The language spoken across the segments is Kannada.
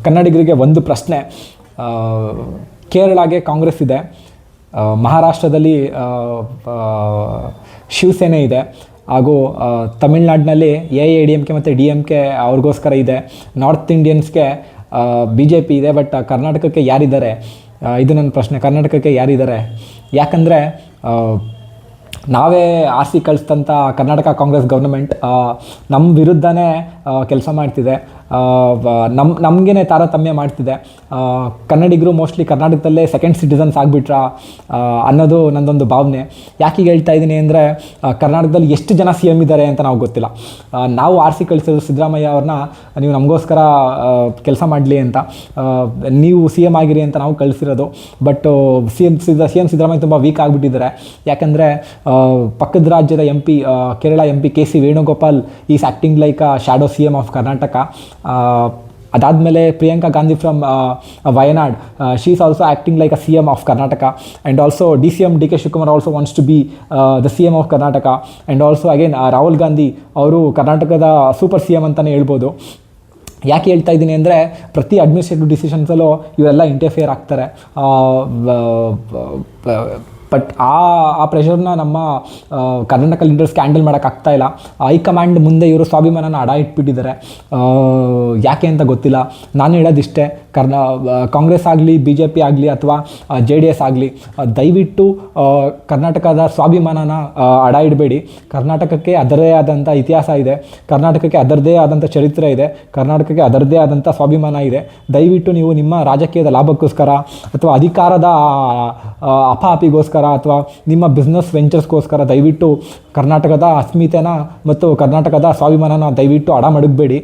ಕನ್ನಡಿಗರಿಗೆ ಒಂದು ಪ್ರಶ್ನೆ. ಕೇರಳಗೆ ಕಾಂಗ್ರೆಸ್ ಇದೆ, ಮಹಾರಾಷ್ಟ್ರದಲ್ಲಿ ಶಿವಸೇನೆ ಇದೆ, ಹಾಗೂ ತಮಿಳ್ನಾಡಿನಲ್ಲಿ AIADMK ಮತ್ತು DMK ಅವ್ರಿಗೋಸ್ಕರ ಇದೆ, ನಾರ್ತ್ ಇಂಡಿಯನ್ಸ್ಗೆ BJP ಇದೆ. ಬಟ್ ಕರ್ನಾಟಕಕ್ಕೆ ಯಾರಿದ್ದಾರೆ? ಇದು ನನ್ನ ಪ್ರಶ್ನೆ. ಕರ್ನಾಟಕಕ್ಕೆ ಯಾರಿದ್ದಾರೆ? ಯಾಕಂದರೆ ನಾವೇ ಆರಿಸಿ ಕಳಿಸ್ತಂಥ ಕರ್ನಾಟಕ ಕಾಂಗ್ರೆಸ್ ಗೌರ್ಮೆಂಟ್ ನಮ್ಮ ವಿರುದ್ಧನೇ ಕೆಲಸ ಮಾಡ್ತಿದೆ, ನಮಗೇ ತಾರತಮ್ಯ ಮಾಡ್ತಿದೆ. ಕನ್ನಡಿಗರು ಮೋಸ್ಟ್ಲಿ ಕರ್ನಾಟಕದಲ್ಲೇ ಸೆಕೆಂಡ್ ಸಿಟಿಸನ್ಸ್ ಆಗಿಬಿಟ್ರಾ ಅನ್ನೋದು ನನ್ನದೊಂದು ಭಾವನೆ. ಯಾಕೆ ಹೇಳ್ತಾ ಇದ್ದೀನಿ ಅಂದರೆ, ಕರ್ನಾಟಕದಲ್ಲಿ ಎಷ್ಟು ಜನ CM ಇದ್ದಾರೆ ಅಂತ ನಾವು ಗೊತ್ತಿಲ್ಲ. ನಾವು ಆರಿಸಿ ಕಳಿಸೋದು ಸಿದ್ದರಾಮಯ್ಯ ಅವ್ರನ್ನ, ನೀವು ನಮಗೋಸ್ಕರ ಕೆಲಸ ಮಾಡಲಿ ಅಂತ, ನೀವು CM ಆಗಿರಿ ಅಂತ ನಾವು ಕಳಿಸಿರೋದು. ಬಟ್ CM ಸಿದ್ದರಾಮಯ್ಯ ತುಂಬ ವೀಕ್ ಆಗಿಬಿಟ್ಟಿದ್ದಾರೆ. ಯಾಕಂದರೆ ಪಕ್ಕದ ರಾಜ್ಯದ MP, Kerala MP KC Venugopal is acting like a shadow CM of Karnataka. ಅದಾದಮೇಲೆ Priyanka Gandhi from Wayanad, she is also acting like a CM of Karnataka. And also DCM DK Shivakumar also wants to be the CM of Karnataka. And also again Rahul Gandhi ಅವರು ಕರ್ನಾಟಕದ ಸೂಪರ್ CM ಅಂತಲೇ ಹೇಳ್ಬೋದು. ಯಾಕೆ ಹೇಳ್ತಾ ಇದ್ದೀನಿ ಅಂದರೆ, ಪ್ರತಿ ಅಡ್ಮಿನಿಸ್ಟ್ರೇಟಿವ್ ಡಿಸಿಷನ್ಸಲ್ಲೂ ಇವರೆಲ್ಲ ಇಂಟರ್ಫಿಯರ್ ಆಗ್ತಾರೆ. ಬಟ್ ಆ ಪ್ರೆಷರ್ನ ನಮ್ಮ ಕರ್ನಾಟಕ ಲೀಡರ್ಸ್ಗೆ ಹ್ಯಾಂಡಲ್ ಮಾಡೋಕ್ಕಾಗ್ತಾ ಇಲ್ಲ. ಹೈಕಮಾಂಡ್ ಮುಂದೆ ಇವರು ಸ್ವಾಭಿಮಾನನ ಅಡ ಇಟ್ಬಿಟ್ಟಿದ್ದಾರೆ. ಯಾಕೆ ಅಂತ ಗೊತ್ತಿಲ್ಲ. ನಾನು ಹೇಳೋದಿಷ್ಟೇ, ಕಾಂಗ್ರೆಸ್ ಆಗಲಿ, BJP ಆಗಲಿ ಅಥವಾ JDS ಆಗಲಿ, ದಯವಿಟ್ಟು ಕರ್ನಾಟಕದ ಸ್ವಾಭಿಮಾನನ ಅಡ ಇಡಬೇಡಿ. ಕರ್ನಾಟಕಕ್ಕೆ ಅದರದೇ ಆದಂಥ ಇತಿಹಾಸ ಇದೆ, ಕರ್ನಾಟಕಕ್ಕೆ ಅದರದೇ ಆದಂಥ ಚರಿತ್ರೆ ಇದೆ, ಕರ್ನಾಟಕಕ್ಕೆ ಅದರದೇ ಆದಂಥ ಸ್ವಾಭಿಮಾನ ಇದೆ. ದಯವಿಟ್ಟು ನೀವು ನಿಮ್ಮ ರಾಜಕೀಯದ ಲಾಭಕ್ಕೋಸ್ಕರ ಅಥವಾ ಅಧಿಕಾರದ ಅಪಾಪಿಗೋಸ್ಕರ ಅಥವಾ ನಿಮ್ಮ ಬಿಸ್ನೆಸ್ ವೆಂಚರ್ಸ್ಗೋಸ್ಕರ ದಯವಿಟ್ಟು ಕರ್ನಾಟಕದ ಅಸ್ಮಿತೆನ ಮತ್ತು ಕರ್ನಾಟಕದ ಸ್ವಾಭಿಮಾನನ ದಯವಿಟ್ಟು ಅಡ ಮಡಗಬೇಡಿ.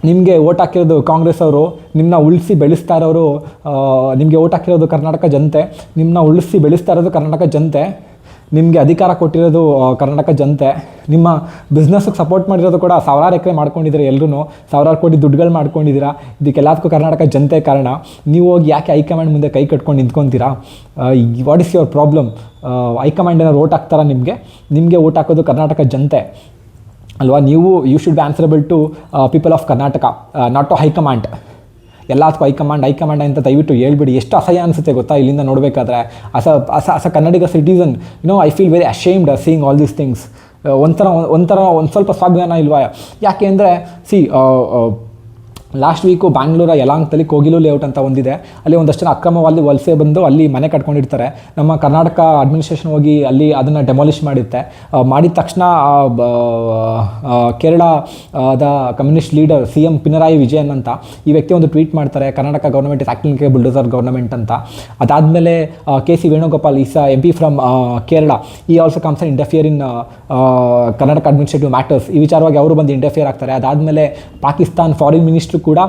ನಿಮಗೆ ಓಟ್ ಹಾಕಿರೋದು ಕಾಂಗ್ರೆಸ್ ಅವರು, ನಿಮ್ಮನ್ನ ಉಳಿಸಿ ಬೆಳೆಸ್ತಾ ಇರೋರು, ನಿಮಗೆ ಓಟ್ ಹಾಕಿರೋದು ಕರ್ನಾಟಕ ಜನತೆ, ನಿಮ್ಮನ್ನ ಉಳಿಸಿ ಬೆಳೆಸ್ತಾ ಇರೋದು ಕರ್ನಾಟಕ ಜನತೆ, ನಿಮಗೆ ಅಧಿಕಾರ ಕೊಟ್ಟಿರೋದು ಕರ್ನಾಟಕ ಜನತೆ, ನಿಮ್ಮ ಬಿಸ್ನೆಸ್ಗೆ ಸಪೋರ್ಟ್ ಮಾಡಿರೋದು ಕೂಡ ಸಾವಿರಾರು ಎಕರೆ ಮಾಡ್ಕೊಂಡಿದ್ದೀರಾ, ಎಲ್ಲರೂ ಸಾವಿರಾರು ಕೋಟಿ ದುಡ್ಡುಗಳು ಮಾಡ್ಕೊಂಡಿದ್ದೀರಾ. ಇದಕ್ಕೆಲ್ಲದಕ್ಕೂ ಕರ್ನಾಟಕ ಜನತೆ ಕಾರಣ. ನೀವು ಹೋಗಿ ಯಾಕೆ ಹೈಕಮಾಂಡ್ ಮುಂದೆ ಕೈ ಕಟ್ಕೊಂಡು ನಿಂತ್ಕೊತೀರಾ? What is your problem? High command ಏನಾದ್ರು ಓಟ್ ಹಾಕ್ತಾರಾ ನಿಮಗೆ ಓಟ್ ಹಾಕೋದು ಕರ್ನಾಟಕ ಜನತೆ ಅಲ್ವಾ? You should be answerable to people of Karnataka, not to high command. ಎಲ್ಲದಕ್ಕೂ ಹೈಕಮಾಂಡ್ ಅಂತ ದಯವಿಟ್ಟು ಹೇಳ್ಬಿಡಿ. ಎಷ್ಟು ಅಸಹ್ಯ ಅನಿಸುತ್ತೆ ಗೊತ್ತಾ ಇಲ್ಲಿಂದ ನೋಡಬೇಕಾದ್ರೆ. As Kannadiga citizen, I feel very ashamed seeing all these things. ಒಂದು ಸ್ವಲ್ಪ ಸ್ವಾಭಿಮಾನ ಇಲ್ವಾ? ಯಾಕೆ ಅಂದರೆ ಲಾಸ್ಟ್ ವೀಕು ಬ್ಯಾಂಗ್ಳೂರ ಯಲಾಂಕದಲ್ಲಿ ಕೋಗಿಲು ಲೇಔಟ್ ಅಂತ ಒಂದಿದೆ. ಅಲ್ಲಿ ಒಂದಷ್ಟು ಜನ ಅಕ್ರಮವಾಗಿ ವಲಸೆ ಬಂದು ಅಲ್ಲಿ ಮನೆ ಕಟ್ಕೊಂಡಿರ್ತಾರೆ. ನಮ್ಮ ಕರ್ನಾಟಕ ಅಡ್ಮಿನಿಸ್ಟ್ರೇಷನ್ ಹೋಗಿ ಅಲ್ಲಿ ಅದನ್ನು ಡೆಮಾಲಿಷ್ ಮಾಡಿರುತ್ತೆ. ಮಾಡಿದ ತಕ್ಷಣ ಕೇರಳದ communist leader CM Pinarayi Vijayan ಅಂತ ಈ ವ್ಯಕ್ತಿ ಒಂದು ಟ್ವೀಟ್ ಮಾಡ್ತಾರೆ, Karnataka government is acting like a bulldozer government ಅಂತ. ಅದಾದಮೇಲೆ KC Venugopal is MP from Kerala, he also comes and interfere in Karnataka administrative matters. ಈ ವಿಚಾರವಾಗಿ ಅವರು ಬಂದು ಇಂಟರ್ಫಿಯರ್ ಆಗ್ತಾರೆ. ಅದಾದಮೇಲೆ ಪಾಕಿಸ್ತಾನ್ ಫಾರಿನ್ ಮಿನಿಸ್ಟ್ರು ಕೂಡ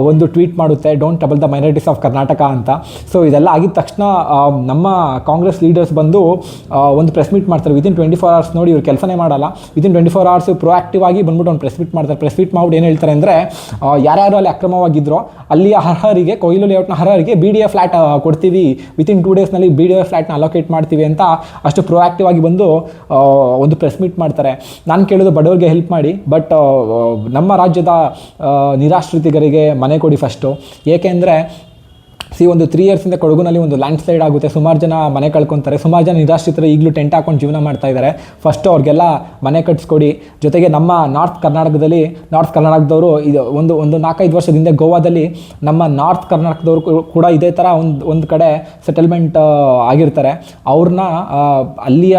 ಒಂದು ಟ್ವೀಟ್ ಮಾಡುತ್ತೆ, don't trouble the minorities of Karnataka ಅಂತ. ಸೊ ಇದೆಲ್ಲ ಆಗಿದ ತಕ್ಷಣ ನಮ್ಮ ಕಾಂಗ್ರೆಸ್ ಲೀಡರ್ಸ್ ಬಂದು ಒಂದು ಪ್ರೆಸ್ ಮೀಟ್ ಮಾಡ್ತಾರೆ. ವಿತಿನ್ 24 hours ನೋಡಿ, ಇವ್ರು ಕೆಲಸನೇ ಮಾಡಲ್ಲ. ವಿತಿನ್ 24 hours ಪ್ರೊಆಕ್ಟಿವ್ ಆಗಿ ಬಂದ್ಬಿಟ್ಟು ಒಂದು ಪ್ರೆಸ್ ಮೀಟ್ ಮಾಡ್ತಾರೆ. ಪ್ರೆಸ್ ಮೀಟ್ ಮಾಡ್ಬಿಟ್ಟು ಏನು ಹೇಳ್ತಾರೆ ಅಂದರೆ, ಯಾರ್ಯಾರು ಅಲ್ಲಿ ಅಕ್ರಮವಾಗಿದ್ದರೋ ಅಲ್ಲಿಯ ಅರ್ಹರಿಗೆ, ಕೊಯ್ಲು ಲೇಔಟ್ನ ಅರ್ಹರಿಗೆ BDA ಫ್ಲ್ಯಾಟ್ ಕೊಡ್ತೀವಿ, ವಿತಿನ್ 2 daysನಲ್ಲಿ BDA ಫ್ಲ್ಯಾಟ್ನ ಅಲೋಕೇಟ್ ಮಾಡ್ತೀವಿ ಅಂತ ಅಷ್ಟು ಪ್ರೊಆಕ್ಟಿವ್ ಆಗಿ ಬಂದು ಒಂದು ಪ್ರೆಸ್ ಮೀಟ್ ಮಾಡ್ತಾರೆ. ನಾನು ಕೇಳೋದು, ಬಡವರಿಗೆ ಹೆಲ್ಪ್ ಮಾಡಿ, ಬಟ್ ನಮ್ಮ ರಾಜ್ಯದ ನಿರಾಶ್ರಿತರಿಗೆ ಮನೆ ಕೊಡಿ ಫಸ್ಟು. ಏಕೆಂದರೆ ಒಂದು 3 years ಕೊಡಗುನಲ್ಲಿ ಒಂದು ಲ್ಯಾಂಡ್ ಸ್ಲೈಡ್ ಆಗುತ್ತೆ, ಸುಮಾರು ಜನ ಮನೆ ಕಳ್ಕೊತಾರೆ, ಸುಮಾರು ಜನ ನಿರಾಶ್ರಿತರು ಈಗಲೂ ಟೆಂಟ್ ಹಾಕೊಂಡು ಜೀವನ ಮಾಡ್ತಾ ಇದ್ದಾರೆ. ಫಸ್ಟು ಅವ್ರಿಗೆಲ್ಲ ಮನೆ ಕಟ್ಸ್ಕೊಡಿ. ಜೊತೆಗೆ ನಮ್ಮ ನಾರ್ತ್ ಕರ್ನಾಟಕದವರು ಇದು ಒಂದು 4-5 ವರ್ಷದಿಂದ ಗೋವಾದಲ್ಲಿ ನಮ್ಮ ನಾರ್ತ್ ಕರ್ನಾಟಕದವರು ಕೂಡ ಇದೇ ಥರ ಒಂದು ಕಡೆ ಸೆಟಲ್ಮೆಂಟ್ ಆಗಿರ್ತಾರೆ. ಅವ್ರನ್ನ ಅಲ್ಲಿಯ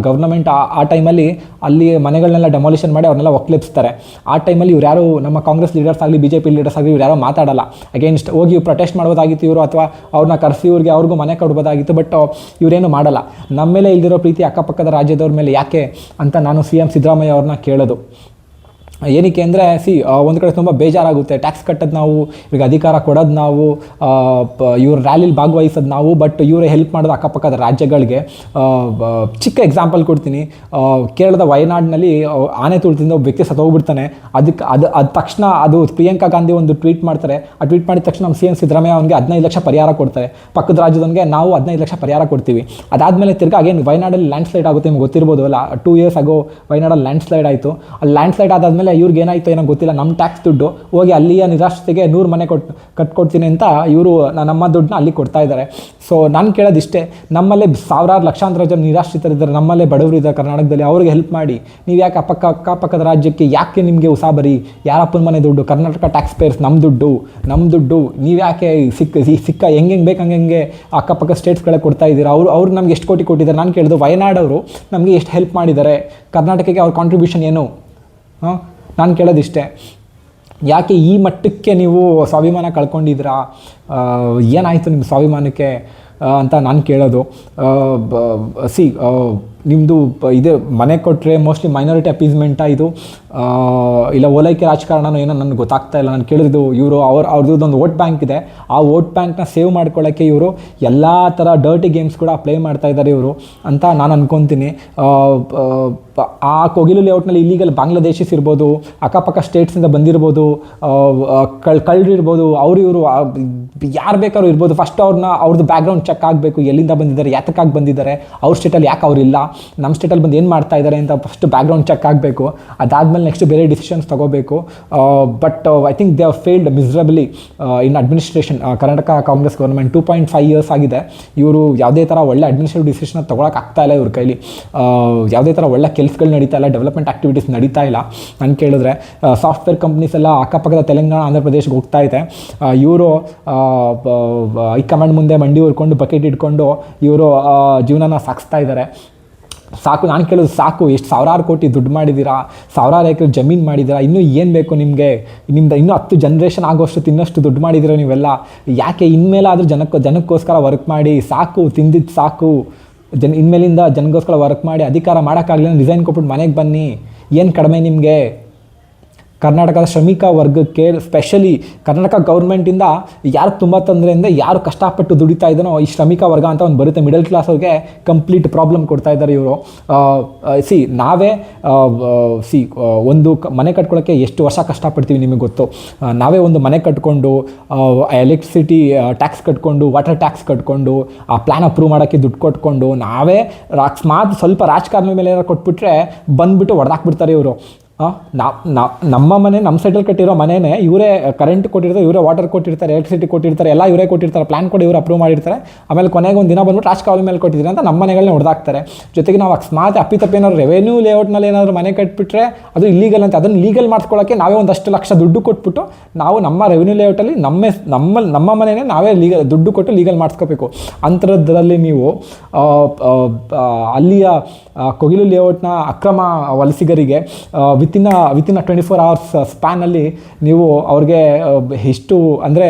ಗೌರ್ನಮೆಂಟ್ ಆ ಟೈಮಲ್ಲಿ ಅಲ್ಲಿ ಮನೆಗಳನ್ನೆಲ್ಲ ಡೆಮಾಲಿಷನ್ ಮಾಡಿ ಅವ್ರನ್ನೆಲ್ಲ ಒಕ್ಲೆಬ್ಸ್ತಾರೆ. ಆ ಟೈಮಲ್ಲಿ ಇವ್ರು ಯಾರು, ನಮ್ಮ ಕಾಂಗ್ರೆಸ್ ಲೀಡರ್ಸ್ ಆಗಲಿ BJP ಲೀಡರ್ಸ್ ಆಗಲಿ, ಇವ್ರು ಯಾರೋ ಮಾತಾಡಲ್ಲ. ಅಗೇನ್ಸ್ಟ್ ಹೋಗಿ ಪ್ರೊಟೆಸ್ಟ್ ಮಾಡೋದಾಗಿತ್ತು ಇವರು, ಅಥವಾ ಅವ್ರನ್ನ ಕರೆಸಿ ಅವ್ರಿಗೂ ಮನೆ ಕೊಡ್ಬೋದಾಗಿತ್ತು. ಬಟ್ ಇವರೇನು ಮಾಡಲ್ಲ. ನಮ್ಮ ಮೇಲೆ ಇಲ್ದಿರೋ ಪ್ರೀತಿ ಅಕ್ಕಪಕ್ಕದ ರಾಜ್ಯದವ್ರ ಮೇಲೆ ಯಾಕೆ ಅಂತ ನಾನು CM ಸಿದ್ದರಾಮಯ್ಯ ಅವ್ರನ್ನ ಕೇಳೋದು. ಏನಕ್ಕೆ ಅಂದರೆ ಒಂದು ಕಡೆ ತುಂಬ ಬೇಜಾರಾಗುತ್ತೆ. ಟ್ಯಾಕ್ಸ್ ಕಟ್ಟೋದು ನಾವು, ಇವ್ರಿಗೆ ಅಧಿಕಾರ ಕೊಡೋದು ನಾವು, ಇವ್ರ ರ್ಯಾಲಿಲಿ ಭಾಗವಹಿಸೋದು ನಾವು, ಬಟ್ ಇವರೇ ಹೆಲ್ಪ್ ಮಾಡೋದು ಅಕ್ಕಪಕ್ಕದ ರಾಜ್ಯಗಳಿಗೆ. ಚಿಕ್ಕ ಎಕ್ಸಾಂಪಲ್ ಕೊಡ್ತೀನಿ. ಕೇರಳದ ವಯನಾಡಿನಲ್ಲಿ ಆನೆ ತುಳಿತದಿಂದ ಒಬ್ಬ ವ್ಯಕ್ತಿ ಸತ್ತೋಗ್ಬಿಡ್ತಾನೆ. ಅದು ತಕ್ಷಣ ಪ್ರಿಯಾಂಕಾ ಗಾಂಧಿ ಒಂದು ಟ್ವೀಟ್ ಮಾಡ್ತಾರೆ. ಆ ಟ್ವೀಟ್ ಮಾಡಿದ ತಕ್ಷಣ ನಮ್ಮ CM ಸಿದ್ದರಾಮಯ್ಯ ಅವನಿಗೆ 15 ಲಕ್ಷ ಪರಿಹಾರ ಕೊಡ್ತಾರೆ. ಪಕ್ಕದ ರಾಜ್ಯದವನಿಗೆ ನಾವು 15 ಲಕ್ಷ ಪರಿಹಾರ ಕೊಡ್ತೀವಿ. ಅದಾದಮೇಲೆ ತಿರ್ಗಾ ಅಗೇನ್ ವಯನಾಡಲ್ಲಿ ಲ್ಯಾಂಡ್ ಸ್ಲೈಡ್ ಆಗುತ್ತೆ, ನಿಮ್ಗೆ ಗೊತ್ತಿರ್ಬೋದು ಅಲ್ಲ. 2 years ಆಗೋ ವಯನಾಡಲ್ಲಿ ಲ್ಯಾಂಡ್ ಸ್ಲೈಡ್ ಆಯಿತು. ಅಲ್ಲಿ ಲ್ಯಾಂಡ್ ಸ್ಲೈಡ್ ಆದಾದಮೇಲೆ ಇವ್ರಿಗೆ ಏನಾಯಿತು ಏನೋ ಗೊತ್ತಿಲ್ಲ, ನಮ್ಮ ಟ್ಯಾಕ್ಸ್ ದುಡ್ಡು ಹೋಗಿ ಅಲ್ಲಿಯ ನಿರಾಶ್ರಿತೆಗೆ 100 ಮನೆ ಕಟ್ಕೊಡ್ತೀನಿ ಅಂತ ಇವರು ನಮ್ಮ ದುಡ್ಡನ್ನ ಅಲ್ಲಿ ಕೊಡ್ತಾ ಇದ್ದಾರೆ. ಸೊ ನಾನು ಕೇಳೋದಿಷ್ಟೇ, ನಮ್ಮಲ್ಲೇ ಸಾವಿರಾರು ಲಕ್ಷಾಂತರ ಜನ ನಿರಾಶ್ರಿತರಿದ್ದಾರೆ, ನಮ್ಮಲ್ಲೇ ಬಡವರು ಇದ್ದಾರೆ ಕರ್ನಾಟಕದಲ್ಲಿ, ಅವ್ರಿಗೆ ಹೆಲ್ಪ್ ಮಾಡಿ. ನೀವು ಯಾಕೆ ಅಕ್ಕಪಕ್ಕದ ರಾಜ್ಯಕ್ಕೆ ಯಾಕೆ ನಿಮಗೆ ಉಸಾಬರಿ? ಯಾರಪ್ಪನ ಮನೆ ದುಡ್ಡು? ಕರ್ನಾಟಕ ಟ್ಯಾಕ್ಸ್ ಪೇಯರ್ಸ್, ನಮ್ಮ ದುಡ್ಡು. ನೀವು ಯಾಕೆ ಸಿಕ್ಕ ಹೆಂಗೆ ಬೇಕು ಹಂಗೆ ಅಕ್ಕಪಕ್ಕ ಸ್ಟೇಟ್ಸ್ಗಳೇ ಕೊಡ್ತಾ ಇದ್ದೀರಾ? ಅವ್ರು ನಮ್ಗೆ ಎಷ್ಟು ಕೋಟಿ ಕೊಟ್ಟಿದ್ದಾರೆ? ನಾನು ಕೇಳಿದ್ರು ವಯನಾಡವರು ನಮಗೆ ಎಷ್ಟು ಹೆಲ್ಪ್ ಮಾಡಿದ್ದಾರೆ, ಕರ್ನಾಟಕಕ್ಕೆ ಅವ್ರ ಕಾಂಟ್ರಿಬ್ಯೂಷನ್ ಏನು? ನಾನು ಕೇಳೋದಿಷ್ಟೇ, ಯಾಕೆ ಈ ಮಟ್ಟಕ್ಕೆ ನೀವು ಸ್ವಾಭಿಮಾನ ಕಳ್ಕೊಂಡಿದ್ದೀರಾ? ಏನಾಯಿತು ನಿಮ್ಮ ಸ್ವಾಭಿಮಾನಕ್ಕೆ ಅಂತ ನಾನು ಕೇಳೋದು. ನಿಮ್ಮದು ಇದೆ ಮನೆ ಕೊಟ್ಟರೆ ಮೋಸ್ಟ್ಲಿ ಮೈನಾರಿಟಿ ಅಪೀಸ್ಮೆಂಟಾ ಇದು, ಇಲ್ಲ ಓಲೈಕೆ ರಾಜಕಾರಣನೋ ಏನೋ ನನಗೆ ಗೊತ್ತಾಗ್ತಾ ಇಲ್ಲ. ನಾನು ಕೇಳಿದ್ದು ಇವರು ಅವ್ರದ್ದು ವೋಟ್ ಬ್ಯಾಂಕ್ ಇದೆ, ಆ ವೋಟ್ ಬ್ಯಾಂಕ್ನ ಸೇವ್ ಮಾಡ್ಕೊಳ್ಳೋಕ್ಕೆ ಇವರು ಎಲ್ಲ ಥರ ಡರ್ಟಿ ಗೇಮ್ಸ್ ಕೂಡ ಪ್ಲೇ ಮಾಡ್ತಾ ಇದ್ದಾರೆ ಇವರು ಅಂತ ನಾನು ಅನ್ಕೊತೀನಿ. ಆ ಕೊಗಿಲು ಲೇಔಟ್ನಲ್ಲಿ ಇಲ್ಲೀಗಲ್ ಬಾಂಗ್ಲಾದೇಶೀಸ್ ಇರ್ಬೋದು, ಅಕ್ಕಪಕ್ಕ ಸ್ಟೇಟ್ಸಿಂದ ಬಂದಿರ್ಬೋದು, ಕಳ್ಳರಿರ್ಬೋದು, ಇವರು ಯಾರು ಬೇಕಾದ್ರೂ ಇರ್ಬೋದು. ಫಸ್ಟ್ ಅವ್ರದ್ದು ಬ್ಯಾಕ್ಗ್ರೌಂಡ್ ಚೆಕ್ ಆಗಬೇಕು, ಎಲ್ಲಿಂದ ಬಂದಿದ್ದಾರೆ, ಯಾತಕ್ಕಾಗಿ ಬಂದಿದ್ದಾರೆ, ಅವ್ರ ಸ್ಟೇಟಲ್ಲಿ ಯಾಕೆ ಅವರಿಲ್ಲ, ನಮ್ಮ ಸ್ಟೇಟಲ್ಲಿ ಬಂದು ಏನು ಮಾಡ್ತಾ ಇದ್ದಾರೆ ಅಂತ ಫಸ್ಟ್ ಬ್ಯಾಕ್ಗ್ರೌಂಡ್ ಚೆಕ್ ಆಗಬೇಕು. ಅದಾದಮೇಲೆ ನೆಕ್ಸ್ಟ್ ಬೇರೆ ಡಿಸಿಷನ್ಸ್ ತೊಗೋಬೇಕು. But I think they have failed ಮಿಸರಬಲಿ in administration. Karnataka Congress government 2.5 years ಆಗಿದೆ, ಇವರು ಯಾವುದೇ ಥರ ಒಳ್ಳೆ ಅಡ್ಮಿನಿಸ್ಟ್ರೇಟಿವ್ ಡಿಸಿಷನ್ ತೊಗೊಳಕ್ಕೆ ಆಗ್ತಾ ಇಲ್ಲ ಇವ್ರ ಕೈಲಿ. ಯಾವುದೇ ಥರ ಒಳ್ಳೆ ಕೆಲಸಗಳು ನಡೀತಾ ಇಲ್ಲ, ಡೆವಲಪ್ಮೆಂಟ್ ಆ್ಯಕ್ಟಿವಿಟೀಸ್ ನಡೀತಾ ಇಲ್ಲ. ನಾನು ಕೇಳಿದ್ರೆ ಸಾಫ್ಟ್ವೇರ್ ಕಂಪ್ನೀಸ್ ಎಲ್ಲ ಅಕ್ಕಪಕ್ಕದ ತೆಲಂಗಾಣ, ಆಂಧ್ರ ಪ್ರದೇಶಕ್ಕೆ ಹೋಗ್ತಾ ಇದೆ. ಇವರು ಹೈಕಮಾಂಡ್ ಮುಂದೆ ಮಂಡಿ ಹೊರ್ಕೊಂಡು ಬಕೆಟ್ ಇಟ್ಕೊಂಡು ಇವರು ಜೀವನನ ಸಾಗಿಸ್ತಾ ಇದ್ದಾರೆ. ಸಾಕು, ನಾನು ಕೇಳೋದು ಸಾಕು. ಎಷ್ಟು ಸಾವಿರಾರು ಕೋಟಿ ದುಡ್ಡು ಮಾಡಿದ್ದೀರಾ, ಸಾವಿರಾರು ಎಕರೆ ಜಮೀನು ಮಾಡಿದ್ದೀರಾ, ಇನ್ನೂ ಏನು ಬೇಕು ನಿಮಗೆ? ನಿಮ್ದು ಇನ್ನೂ 10 ಜನರೇಷನ್ ಆಗೋಷ್ಟು ತಿನ್ನಷ್ಟು ದುಡ್ಡು ಮಾಡಿದ್ದೀರಾ ನೀವೆಲ್ಲ. ಯಾಕೆ ಇನ್ಮೇಲಾದರೂ ಜನಕ್ಕೋಸ್ಕರ ವರ್ಕ್ ಮಾಡಿ, ಸಾಕು ತಿಂದಿದ್ದು ಸಾಕು. ಇನ್ಮೇಲಿಂದ ಜನಗೋಸ್ಕರ ವರ್ಕ್ ಮಾಡಿ, ಅಧಿಕಾರ ಮಾಡೋಕ್ಕಾಗಲಿಲ್ಲ ರಿಸೈನ್ ಕೊಟ್ಬಿಟ್ಟು ಮನೆಗೆ ಬನ್ನಿ. ಏನು ಕಡಿಮೆ ನಿಮಗೆ? ಕರ್ನಾಟಕದ ಶ್ರಮಿಕ ವರ್ಗಕ್ಕೆ, ಸ್ಪೆಷಲಿ ಕರ್ನಾಟಕ ಗೌರ್ಮೆಂಟಿಂದ ಯಾರು ತುಂಬ ತೊಂದರೆಯಿಂದ ಯಾರು ಕಷ್ಟಪಟ್ಟು ದುಡಿತಾ ಇದ್ದಾನೋ ಈ ಶ್ರಮಿಕ ವರ್ಗ ಅಂತ ಒಂದು ಬರುತ್ತೆ, ಮಿಡಲ್ ಕ್ಲಾಸ್ ಅವ್ರಿಗೆ ಕಂಪ್ಲೀಟ್ ಪ್ರಾಬ್ಲಮ್ ಕೊಡ್ತಾ ಇದ್ದಾರೆ ಇವರು. ನಾವೇ ಒಂದು ಮನೆ ಕಟ್ಕೊಳ್ಳೋಕ್ಕೆ ಎಷ್ಟು ವರ್ಷ ಕಷ್ಟಪಡ್ತೀವಿ ನಿಮಗೆ ಗೊತ್ತು. ನಾವೇ ಒಂದು ಮನೆ ಕಟ್ಕೊಂಡು, ಎಲೆಕ್ಟ್ರಿಸಿಟಿ ಟ್ಯಾಕ್ಸ್ ಕಟ್ಕೊಂಡು, ವಾಟರ್ ಟ್ಯಾಕ್ಸ್ ಕಟ್ಕೊಂಡು, ಆ ಪ್ಲ್ಯಾನ್ ಅಪ್ರೂವ್ ಮಾಡೋಕ್ಕೆ ದುಡ್ಡು ಕೊಟ್ಕೊಂಡು, ನಾವೇ ಅಕಸ್ಮಾತ್ ಸ್ವಲ್ಪ ರಾಜಕಾರಣದ ಮೇಲೆ ಏನಾರು ಕೊಟ್ಬಿಟ್ರೆ ಬಂದುಬಿಟ್ಟು ಹೊಡೆದಾಕ್ಬಿಡ್ತಾರೆ ಇವರು. ನಮ್ಮ ಮನೆ, ನಮ್ಮ ಸೈಡಲ್ಲಿ ಕಟ್ಟಿರೋ ಮನೆಯೇ ಇವರೇ ಕರೆಂಟ್ ಕೊಟ್ಟಿರ್ತಾರೆ, ಇವರೇ ವಾಟರ್ ಕೊಟ್ಟಿರ್ತಾರೆ, ಎಲೆಕ್ಟ್ರಿಸಿಟಿ ಕೊಟ್ಟಿರ್ತಾರೆ, ಎಲ್ಲ ಇವರೇ ಕೊಟ್ಟಿರ್ತಾರೆ, ಪ್ಲ್ಯಾನ್ ಕೊಡಿ ಇವರು ಅಪ್ರೂವ್ ಮಾಡಿರ್ತಾರೆ. ಆಮೇಲೆ ಕೊನೆಗೆ ಒಂದು ದಿನ ಬಂದ್ಬಿಟ್ಟು ರಾಜಕಾಲುವೆ ಮೇಲೆ ಕೊಟ್ಟಿದ್ದಾರೆ ಅಂತ ನಮ್ಮ ಮನೆಗಳನ್ನ ಹೊಡೆದಾಕ್ತಾರೆ. ಜೊತೆಗೆ ನಾವು ಅಕಸ್ಮಾತ್ ಅಪ್ಪಿತಪ್ಪೇನಾದ್ರು ರೆವೆನ್ಯೂ ಲೇಔಟ್ನಲ್ಲಿ ಏನಾದರೂ ಮನೆ ಕಟ್ಬಿಟ್ರೆ ಅದು ಇಲ್ಲೀಗಲ್ ಅಂತ, ಅದನ್ನು ಲೀಗಲ್ ಮಾಡಿಸ್ಕೊಳ್ಳೋಕ್ಕೆ ನಾವೇ ಒಂದಷ್ಟು ಲಕ್ಷ ದುಡ್ಡು ಕೊಟ್ಬಿಟ್ಟು ನಾವು ನಮ್ಮ ರೆವೆನ್ಯೂ ಲೇಔಟಲ್ಲಿ ನಮ್ಮ ಮನೆಯೇ ನಾವೇ ದುಡ್ಡು ಕೊಟ್ಟು ಲೀಗಲ್ ಮಾಡಿಸ್ಕೋಬೇಕು. ಅಂಥದ್ರಲ್ಲಿ ನೀವು ಅಲ್ಲಿಯ ಕೊಗಿಲು ಲೇಔಟ್ನ ಅಕ್ರಮ ವಲಸಿಗರಿಗೆ ವಿತಿನ್ 24 hours ಸ್ಪ್ಯಾನಲ್ಲಿ ನೀವು ಅವ್ರಿಗೆ ಎಷ್ಟು ಅಂದರೆ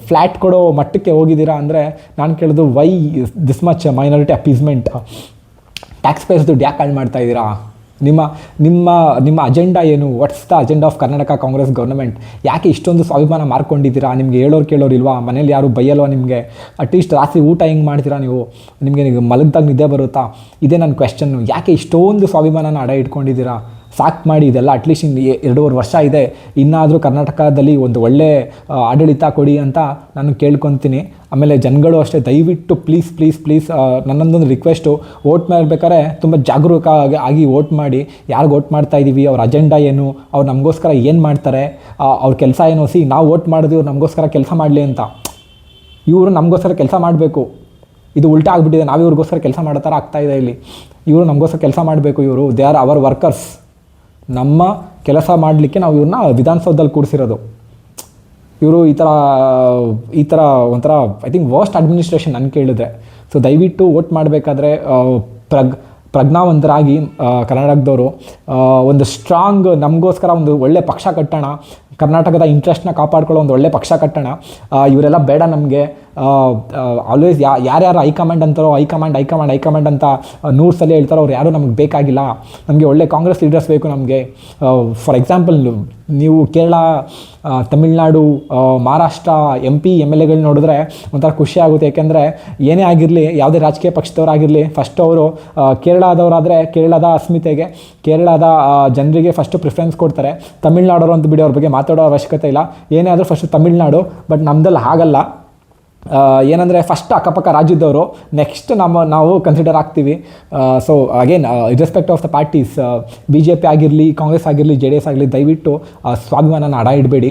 ಫ್ಲ್ಯಾಟ್ ಕೊಡೋ ಮಟ್ಟಕ್ಕೆ ಹೋಗಿದ್ದೀರಾ ಅಂದರೆ ನಾನು ಕೇಳೋದು, why this much minority appeasement? Tax payers ದುಡ್ಡು ಯಾಕೆ ಕಾಲ್ ಮಾಡ್ತಾ ಇದ್ದೀರಾ? ನಿಮ್ಮ ಅಜೆಂಡಾ ಏನು? What's the agenda of Karnataka Congress government? ಯಾಕೆ ಇಷ್ಟೊಂದು ಸ್ವಾಭಿಮಾನ ಮಾರ್ಕೊಂಡಿದ್ದೀರಾ? ನಿಮಗೆ ಕೇಳೋರು ಇಲ್ವಾ? ಮನೇಲಿ ಯಾರು ಬೈಯಲ್ವಾ ನಿಮಗೆ? ಅಟ್ಲೀಸ್ಟ್ ರಾತ್ರಿ ಊಟ ಹೆಂಗೆ ಮಾಡ್ತೀರಾ ನೀವು? ನಿಮಗೆ ಮಲಗ್ದಾಗ ನಿದ್ದೆ ಬರುತ್ತಾ? ಇದೇ ನನ್ನ ಕ್ವೆಶ್ಚನ್ನು. ಯಾಕೆ ಇಷ್ಟೊಂದು ಸ್ವಾಭಿಮಾನನ ಅಡ ಇಟ್ಕೊಂಡಿದ್ದೀರಾ? ಸಾಕು ಮಾಡಿ ಇದೆಲ್ಲ. ಅಟ್ಲೀಸ್ಟ್ 2.5 ವರ್ಷ ಇದೆ, ಇನ್ನಾದರೂ ಕರ್ನಾಟಕದಲ್ಲಿ ಒಂದು ಒಳ್ಳೆ ಆಡಳಿತ ಕೊಡಿ ಅಂತ ನಾನು ಕೇಳ್ಕೊತೀನಿ. ಆಮೇಲೆ ಜನಗಳು ಅಷ್ಟೇ, ದಯವಿಟ್ಟು ಪ್ಲೀಸ್ ನನ್ನೊಂದೊಂದು ರಿಕ್ವೆಸ್ಟು, ವೋಟ್ ಮಾಡಬೇಕಾದ್ರೆ ತುಂಬ ಜಾಗರೂಕ ಆಗಿ ವೋಟ್ ಮಾಡಿ. ಯಾರಿಗೆ ವೋಟ್ ಮಾಡ್ತಾ ಇದ್ದೀವಿ, ಅವ್ರ ಅಜೆಂಡಾ ಏನು, ಅವ್ರು ನಮಗೋಸ್ಕರ ಏನು ಮಾಡ್ತಾರೆ, ಅವ್ರ ಕೆಲಸ ಏನು. ನಾವು ವೋಟ್ ಮಾಡಿದ್ವಿ ಇವ್ರು ನಮಗೋಸ್ಕರ ಕೆಲಸ ಮಾಡಲಿ ಅಂತ, ಇವರು ನಮಗೋಸ್ಕರ ಕೆಲಸ ಮಾಡಬೇಕು. ಇದು ಉಲ್ಟಾ ಆಗಿಬಿಟ್ಟಿದೆ, ನಾವು ಇವ್ರಿಗೋಸ್ಕರ ಕೆಲಸ ಮಾಡೋ ಥರ ಆಗ್ತಾಯಿದೆ ಇಲ್ಲಿ. ಇವರು ನಮಗೋಸ್ಕರ ಕೆಲಸ ಮಾಡಬೇಕು, ಇವರು ದೇ ಆರ್ ಅವರ್ ವರ್ಕರ್ಸ್. ನಮ್ಮ ಕೆಲಸ ಮಾಡಲಿಕ್ಕೆ ನಾವು ಇವ್ರನ್ನ ವಿಧಾನಸೌಧದಲ್ಲಿ ಕೂರಿಸಿರೋದು. ಇವರು ಈ ಥರ ಒಂಥರ ಐ ಥಿಂಕ್ ವರ್ಸ್ಟ್ ಅಡ್ಮಿನಿಸ್ಟ್ರೇಷನ್ ನಾನು ಕೇಳಿದ್ರೆ. ಸೊ ದಯವಿಟ್ಟು ವೋಟ್ ಮಾಡಬೇಕಾದ್ರೆ ಪ್ರಜ್ಞಾವಂತರಾಗಿ ಕರ್ನಾಟಕದವರು ಒಂದು ಸ್ಟ್ರಾಂಗ್, ನಮಗೋಸ್ಕರ ಒಂದು ಒಳ್ಳೆ ಪಕ್ಷ ಕಟ್ಟೋಣ, ಕರ್ನಾಟಕದ ಇಂಟ್ರೆಸ್ಟ್ನ ಕಾಪಾಡ್ಕೊಳ್ಳೋ ಒಂದು ಒಳ್ಳೆ ಪಕ್ಷ ಕಟ್ಟೋಣ. ಇವರೆಲ್ಲ ಬೇಡ ನಮಗೆ. ಆಲ್ವೇಸ್ ಯಾರ್ಯಾರು ಹೈಕಮಾಂಡ್ ಅಂತಾರೋ ಹೈಕಮಾಂಡ್ ಅಂತ 100 ಸಲ ಹೇಳ್ತಾರೋ ಅವ್ರು ಯಾರೂ ನಮಗೆ ಬೇಕಾಗಿಲ್ಲ. ನಮಗೆ ಒಳ್ಳೆ ಕಾಂಗ್ರೆಸ್ ಲೀಡರ್ಸ್ ಬೇಕು ನಮಗೆ. ಫಾರ್ ಎಕ್ಸಾಂಪಲ್, ನೀವು ಕೇರಳ, ತಮಿಳ್ನಾಡು, ಮಹಾರಾಷ್ಟ್ರ MP MLAಗಳು ನೋಡಿದ್ರೆ ಒಂಥರ ಖುಷಿ ಆಗುತ್ತೆ. ಏಕೆಂದರೆ ಏನೇ ಆಗಿರಲಿ, ಯಾವುದೇ ರಾಜಕೀಯ ಪಕ್ಷದವರಾಗಿರಲಿ, ಫಸ್ಟ್ ಅವರು ಕೇರಳದವರಾದರೆ ಕೇರಳದ ಅಸ್ಮಿತೆಗೆ, ಕೇರಳದ ಜನರಿಗೆ ಫಸ್ಟು ಪ್ರಿಫರೆನ್ಸ್ ಕೊಡ್ತಾರೆ. ತಮಿಳ್ನಾಡವರು ಅಂತ ಬಿಡಿ, ಅವ್ರ ಬಗ್ಗೆ ಮಾತಾಡೋ ಅವಶ್ಯಕತೆ ಇಲ್ಲ. ಏನೇ ಆದರೂ ಫಸ್ಟು ತಮಿಳ್ನಾಡು. ಬಟ್ ನಮ್ಮದಲ್ಲಿ ಹಾಗಲ್ಲ. ಏನಂದರೆ ಫಸ್ಟ್ ಅಕ್ಕಪಕ್ಕ ರಾಜ್ಯದವರು, ನೆಕ್ಸ್ಟ್ ನಾವು ಕನ್ಸಿಡರ್ ಆಗ್ತೀವಿ. So again ಇರ್ರೆಸ್ಪೆಕ್ಟ್ of the parties, BJP ಆಗಿರಲಿ, ಕಾಂಗ್ರೆಸ್ ಆಗಿರಲಿ, JDS ಆಗಲಿ, ದಯವಿಟ್ಟು ಸ್ವಾಭಿಮಾನನ ಅಡ ಇಡಬೇಡಿ.